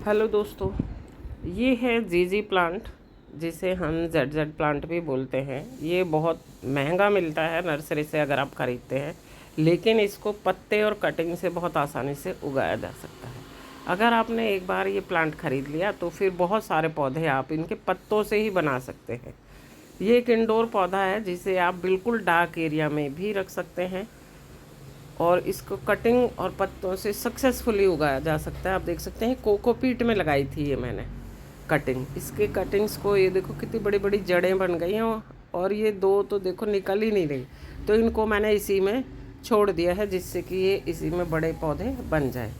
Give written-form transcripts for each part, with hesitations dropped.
Hello दोस्तों, ये है जीजी प्लांट, जिसे हम जेड प्लांट भी बोलते हैं। ये बहुत महंगा मिलता है नर्सरी से अगर आप ख़रीदते हैं, लेकिन इसको पत्ते और कटिंग से बहुत आसानी से उगाया जा सकता है। अगर आपने एक बार ये प्लांट ख़रीद लिया तो फिर बहुत सारे पौधे आप इनके पत्तों से ही बना सकते हैं। ये एक इंडोर पौधा है जिसे आप बिल्कुल डार्क एरिया में भी रख सकते हैं और इसको कटिंग और पत्तों से सक्सेसफुली उगाया जा सकता है। आप देख सकते हैं कोकोपीट में लगाई थी ये मैंने कटिंग। इसके कटिंग्स को ये देखो कितनी बड़ी बड़ी जड़ें बन गई हैं और ये दो तो देखो निकल ही नहीं रही, तो इनको मैंने इसी में छोड़ दिया है जिससे कि ये इसी में बड़े पौधे बन जाए।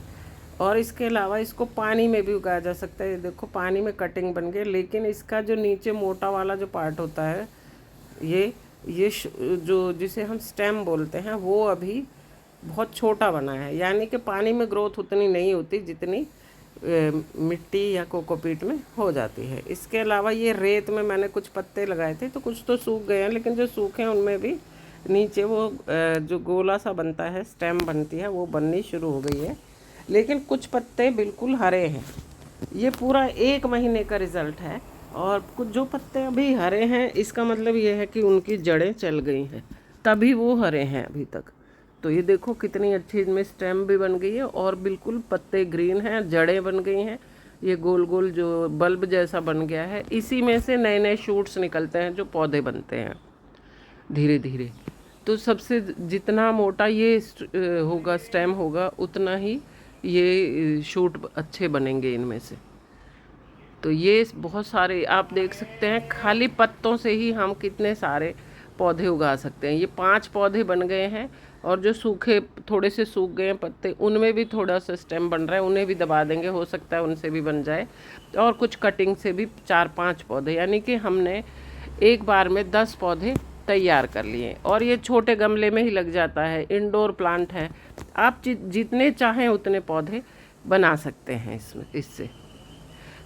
और इसके अलावा इसको पानी में भी उगाया जा सकता है। ये देखो पानी में कटिंग बन गई, लेकिन इसका जो नीचे मोटा वाला जो पार्ट होता है ये जो जिसे हम स्टेम बोलते हैं वो अभी बहुत छोटा बना है, यानी कि पानी में ग्रोथ उतनी नहीं होती जितनी मिट्टी या कोकोपीट में हो जाती है। इसके अलावा ये रेत में मैंने कुछ पत्ते लगाए थे तो कुछ तो सूख गए हैं, लेकिन जो सूखे हैं उनमें भी नीचे वो जो गोला सा बनता है स्टेम बनती है वो बननी शुरू हो गई है, लेकिन कुछ पत्ते बिल्कुल हरे हैं। ये पूरा 1 महीने का रिज़ल्ट है और कुछ जो पत्ते अभी हरे हैं इसका मतलब ये है कि उनकी जड़ें चल गई हैं, तभी वो हरे हैं अभी तक। तो ये देखो कितनी अच्छी इनमें स्टेम भी बन गई है और बिल्कुल पत्ते ग्रीन हैं, जड़ें बन गई हैं। ये गोल गोल जो बल्ब जैसा बन गया है, इसी में से नए नए शूट्स निकलते हैं जो पौधे बनते हैं धीरे धीरे। तो सबसे जितना मोटा ये होगा स्टेम होगा उतना ही ये शूट अच्छे बनेंगे इनमें से। तो ये बहुत सारे आप देख सकते हैं, खाली पत्तों से ही हम कितने सारे पौधे उगा सकते हैं। ये 5 पौधे बन गए हैं और जो सूखे थोड़े से सूख गए हैं पत्ते उनमें भी थोड़ा सा स्टेम बन रहा है, उन्हें भी दबा देंगे, हो सकता है उनसे भी बन जाए। और कुछ कटिंग से भी 4-5 पौधे, यानी कि हमने एक बार में 10 पौधे तैयार कर लिए। और ये छोटे गमले में ही लग जाता है, इंडोर प्लांट है। आप जितने चाहें उतने पौधे बना सकते हैं इससे।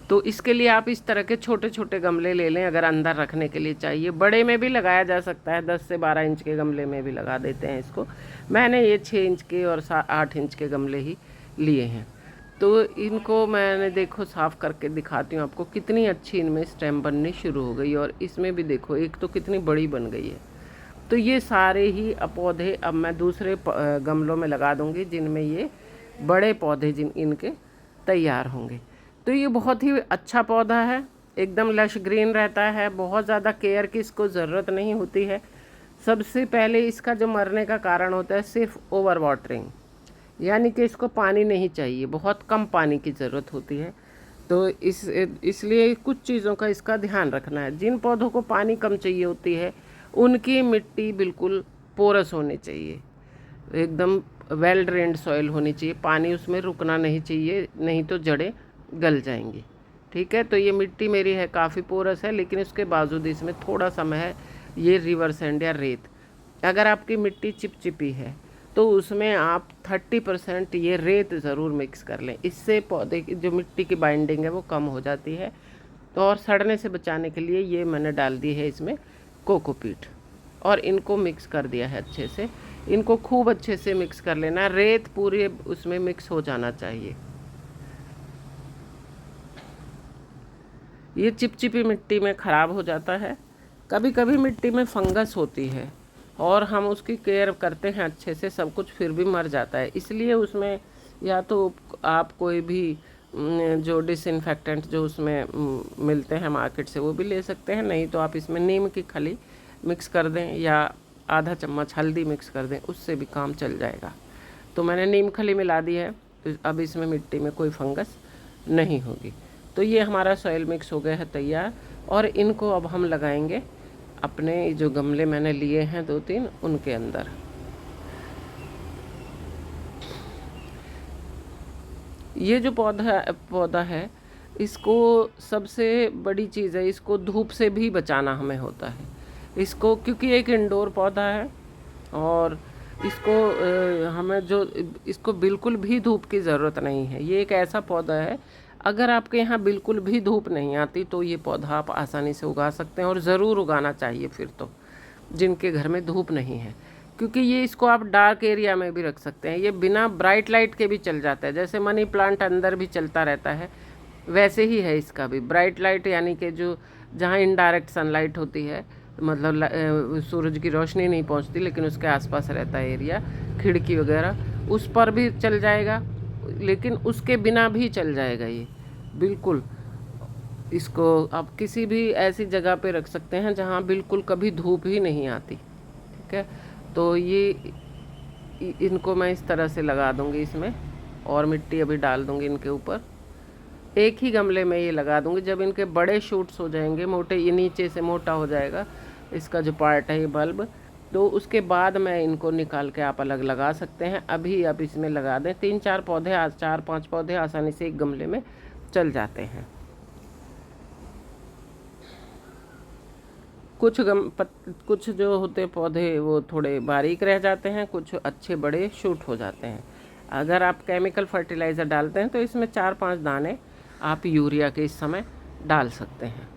तो इसके लिए आप इस तरह के छोटे छोटे गमले ले लें, अगर अंदर रखने के लिए चाहिए। बड़े में भी लगाया जा सकता है, 10 से 12 इंच के गमले में भी लगा देते हैं इसको। मैंने ये 6 इंच के और 8 इंच के गमले ही लिए हैं। तो इनको मैंने देखो साफ़ करके दिखाती हूँ आपको, कितनी अच्छी इनमें स्टेम बननी शुरू हो गई। और इसमें भी देखो एक तो कितनी बड़ी बन गई है। तो ये सारे ही पौधे अब मैं दूसरे गमलों में लगा दूँगी जिनमें ये बड़े पौधे इनके तैयार होंगे। तो ये बहुत ही अच्छा पौधा है, एकदम लश ग्रीन रहता है, बहुत ज़्यादा केयर की इसको ज़रूरत नहीं होती है। सबसे पहले इसका जो मरने का कारण होता है सिर्फ ओवर वाटरिंग, यानी कि इसको पानी नहीं चाहिए, बहुत कम पानी की ज़रूरत होती है। तो इसलिए कुछ चीज़ों का इसका ध्यान रखना है। जिन पौधों को पानी कम चाहिए होती है उनकी मिट्टी बिल्कुल पोरस होनी चाहिए, एकदम वेल ड्रेन्ड सॉइल होनी चाहिए, पानी उसमें रुकना नहीं चाहिए, नहीं तो जड़ें गल जाएंगी। ठीक है, तो ये मिट्टी मेरी है काफ़ी पोरस है, लेकिन उसके बावजूद इसमें थोड़ा सा है ये रिवर सैंड या रेत। अगर आपकी मिट्टी चिपचिपी है तो उसमें आप 30% ये रेत ज़रूर मिक्स कर लें, इससे पौधे की जो मिट्टी की बाइंडिंग है वो कम हो जाती है। तो और सड़ने से बचाने के लिए ये मैंने डाल दी है इसमें कोकोपीट और इनको मिक्स कर दिया है अच्छे से। इनको खूब अच्छे से मिक्स कर लेना, रेत पूरे उसमें मिक्स हो जाना चाहिए। ये चिपचिपी मिट्टी में ख़राब हो जाता है। कभी कभी मिट्टी में फंगस होती है और हम उसकी केयर करते हैं अच्छे से, सब कुछ, फिर भी मर जाता है। इसलिए उसमें या तो आप कोई भी जो डिसइंफेक्टेंट जो उसमें मिलते हैं मार्केट से वो भी ले सकते हैं, नहीं तो आप इसमें नीम की खली मिक्स कर दें या आधा चम्मच हल्दी मिक्स कर दें, उससे भी काम चल जाएगा। तो मैंने नीम खली मिला दी है, तो अब इसमें मिट्टी में कोई फंगस नहीं होगी। तो ये हमारा सॉइल मिक्स हो गया है तैयार, और इनको अब हम लगाएंगे अपने जो गमले मैंने लिए हैं 2-3 उनके अंदर। ये जो पौधा है इसको सबसे बड़ी चीज़ है, इसको धूप से भी बचाना हमें होता है इसको, क्योंकि एक इंडोर पौधा है और इसको हमें जो इसको बिल्कुल भी धूप की ज़रूरत नहीं है। ये एक ऐसा पौधा है, अगर आपके यहाँ बिल्कुल भी धूप नहीं आती तो ये पौधा आप आसानी से उगा सकते हैं, और ज़रूर उगाना चाहिए फिर तो जिनके घर में धूप नहीं है, क्योंकि ये इसको आप डार्क एरिया में भी रख सकते हैं। ये बिना ब्राइट लाइट के भी चल जाता है, जैसे मनी प्लांट अंदर भी चलता रहता है, वैसे ही है इसका भी। ब्राइट लाइट यानी कि जो जहाँ इनडायरेक्ट सनलाइट होती है, मतलब सूरज की रोशनी नहीं पहुँचती लेकिन उसके आसपास रहता है एरिया, खिड़की वगैरह, उस पर भी चल जाएगा, लेकिन उसके बिना भी चल जाएगा ये बिल्कुल। इसको आप किसी भी ऐसी जगह पे रख सकते हैं जहाँ बिल्कुल कभी धूप ही नहीं आती, ठीक है। तो ये इनको मैं इस तरह से लगा दूंगी इसमें, और मिट्टी अभी डाल दूंगी इनके ऊपर। एक ही गमले में ये लगा दूंगी। जब इनके बड़े शूट्स हो जाएंगे, मोटे, ये नीचे से मोटा हो जाएगा इसका जो पार्ट है ये बल्ब, तो उसके बाद मैं इनको निकाल के आप अलग लगा सकते हैं। अभी आप इसमें लगा दें। 3-4 पौधे, 4-5 पौधे आसानी से एक गमले में चल जाते हैं। कुछ जो होते पौधे वो थोड़े बारीक रह जाते हैं, कुछ अच्छे बड़े शूट हो जाते हैं। अगर आप केमिकल फर्टिलाइज़र डालते हैं तो इसमें 4-5 दाने आप यूरिया के इस समय डाल सकते हैं,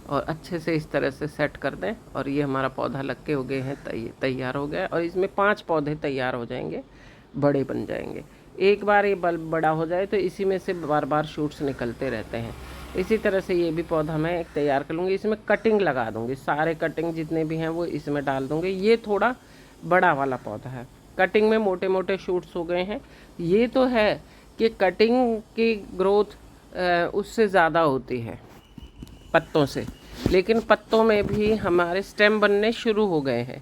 और अच्छे से इस तरह से सेट कर दें। और ये हमारा पौधा लग के हो गए हैं, तैयार हो गया। और इसमें 5 पौधे तैयार हो जाएंगे, बड़े बन जाएंगे। एक बार ये बल्ब बड़ा हो जाए तो इसी में से बार बार शूट्स निकलते रहते हैं। इसी तरह से ये भी पौधा मैं एक तैयार कर लूँगी। इसमें कटिंग लगा दूँगी, सारे कटिंग जितने भी हैं वो इसमें डाल दूँगी। ये थोड़ा बड़ा वाला पौधा है, कटिंग में मोटे मोटे शूट्स हो गए हैं। ये तो है कि कटिंग की ग्रोथ उससे ज़्यादा होती है पत्तों से, लेकिन पत्तों में भी हमारे स्टेम बनने शुरू हो गए हैं,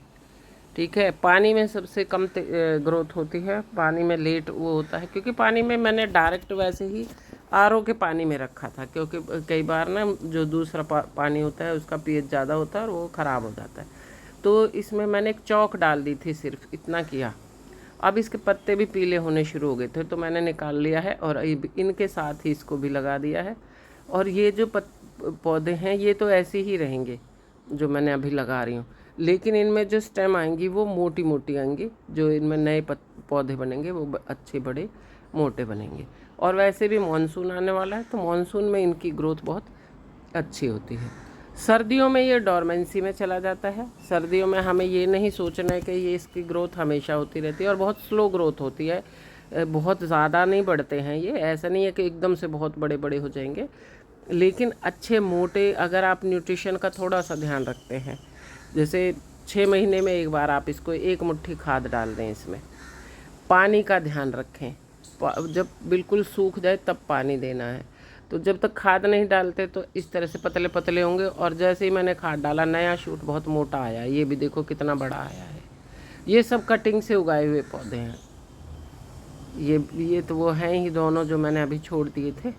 ठीक है। पानी में सबसे कम ग्रोथ होती है, पानी में लेट वो होता है, क्योंकि पानी में मैंने डायरेक्ट वैसे ही आरओ के पानी में रखा था, क्योंकि कई बार ना जो दूसरा पानी होता है उसका पीएच ज़्यादा होता है और वो ख़राब हो जाता है। तो इसमें मैंने एक चौक डाल दी थी, सिर्फ इतना किया। अब इसके पत्ते भी पीले होने शुरू हो गए थे तो मैंने निकाल लिया है और इनके साथ ही इसको भी लगा दिया है। और ये जो पौधे हैं ये तो ऐसे ही रहेंगे जो मैंने अभी लगा रही हूँ, लेकिन इनमें जो स्टेम आएंगी वो मोटी मोटी आएंगी। जो इनमें नए पौधे बनेंगे वो अच्छे बड़े मोटे बनेंगे। और वैसे भी मानसून आने वाला है तो मानसून में इनकी ग्रोथ बहुत अच्छी होती है। सर्दियों में ये डोरमेंसी में चला जाता है। सर्दियों में हमें ये नहीं सोचना है कि ये इसकी ग्रोथ हमेशा होती रहती है, और बहुत स्लो ग्रोथ होती है, बहुत ज़्यादा नहीं बढ़ते हैं ये। ऐसा नहीं है कि एकदम से बहुत बड़े बड़े हो जाएंगे, लेकिन अच्छे मोटे, अगर आप न्यूट्रिशन का थोड़ा सा ध्यान रखते हैं, जैसे 6 महीने में एक बार आप इसको 1 मुट्ठी खाद डाल दें। इसमें पानी का ध्यान रखें, जब बिल्कुल सूख जाए तब पानी देना है। तो जब तक खाद नहीं डालते तो इस तरह से पतले पतले होंगे, और जैसे ही मैंने खाद डाला नया शूट बहुत मोटा आया। ये भी देखो कितना बड़ा आया है। ये सब कटिंग से उगाए हुए पौधे हैं। ये तो वो हैं ही दोनों जो मैंने अभी छोड़ दिए थे।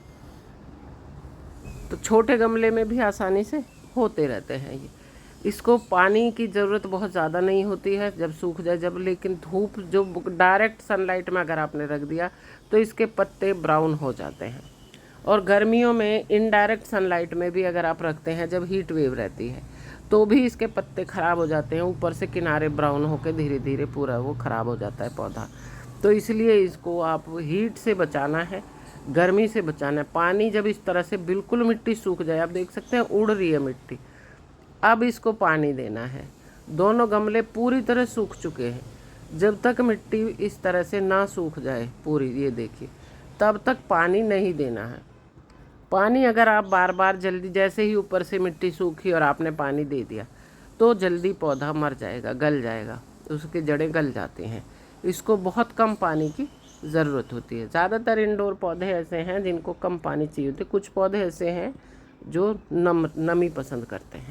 तो छोटे गमले में भी आसानी से होते रहते हैं ये। इसको पानी की ज़रूरत बहुत ज़्यादा नहीं होती है जब सूख जाए, जब, लेकिन धूप जो डायरेक्ट सनलाइट में अगर आपने रख दिया तो इसके पत्ते ब्राउन हो जाते हैं। और गर्मियों में इनडायरेक्ट सनलाइट में भी अगर आप रखते हैं, जब हीट वेव रहती है, तो भी इसके पत्ते ख़राब हो जाते हैं। ऊपर से किनारे ब्राउन होकर धीरे धीरे पूरा वो ख़राब हो जाता है पौधा। तो इसलिए इसको आप हीट से बचाना है, गर्मी से बचाना है। पानी जब इस तरह से बिल्कुल मिट्टी सूख जाए, आप देख सकते हैं उड़ रही है मिट्टी, अब इसको पानी देना है। दोनों गमले पूरी तरह सूख चुके हैं। जब तक मिट्टी इस तरह से ना सूख जाए पूरी, ये देखिए, तब तक पानी नहीं देना है। पानी अगर आप बार बार जल्दी, जैसे ही ऊपर से मिट्टी सूखी और आपने पानी दे दिया, तो जल्दी पौधा मर जाएगा, गल जाएगा, उसकी जड़ें गल जाती हैं। इसको बहुत कम पानी की ज़रूरत होती है। ज़्यादातर इंडोर पौधे ऐसे हैं जिनको कम पानी चाहिए होते। कुछ पौधे ऐसे हैं जो नमी पसंद करते हैं।